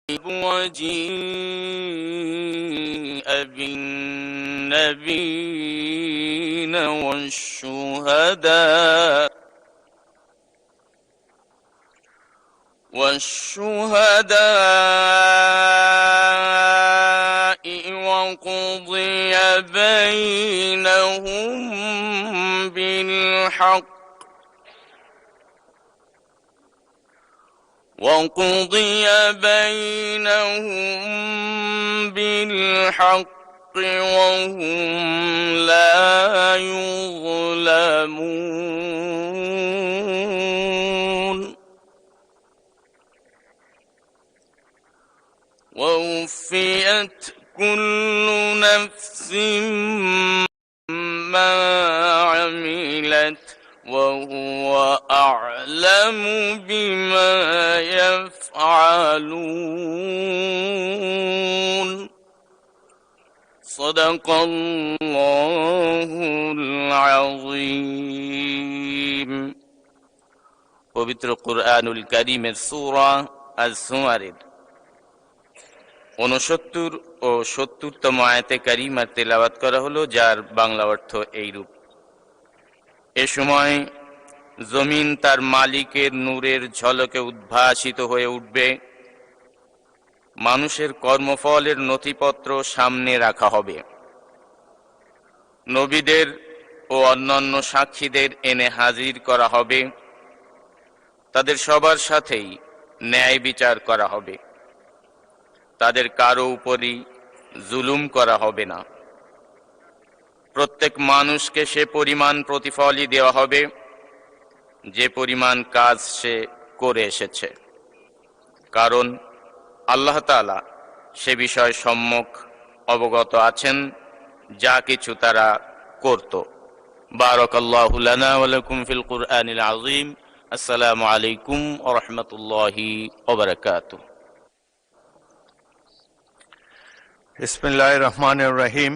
وجيء بالنبيين والشهداء وقضي بينهم بالحق وهم لا يظلمون ووفيت كل نفس ما عملت وهو أعلم بما يفعلون صدق الله العظيم পবিত্র কুরআনুল কারীমের সূরা আজ-জুমারের 69 ও 70তম আয়াতে কারিমা তেলাওয়াত করা হলো, যার বাংলা অর্থ এইরূপ। এ সময় জমিন তার মালিকের নূরের ঝলকে উদ্ভাসিত হয়ে উঠবে, মানুষের কর্মফলের নথিপত্র সামনে রাখা হবে, নবীদের ও অন্যান্য সাক্ষীদের এনে হাজির করা হবে, তাদের সবার সাথেই ন্যায় বিচার করা হবে, তাদের কারো উপরই জুলুম করা হবে না। প্রত্যেক মানুষকে সে পরিমাণ প্রতিফলই দেওয়া হবে যে পরিমাণ কাজ সে করে এসেছে, কারণ আল্লাহ তাআলা সে বিষয় সম্যক অবগত আছেন যা কিছু তারা করত। বারাকাল্লাহু লানা ওয়া লাকুম ফিল কুরআনিল আযীম। আসসালামু আলাইকুম ওয়া রাহমাতুল্লাহি ওয়া বারাকাতুহু। বিসমিল্লাহির রহমানির রহিম।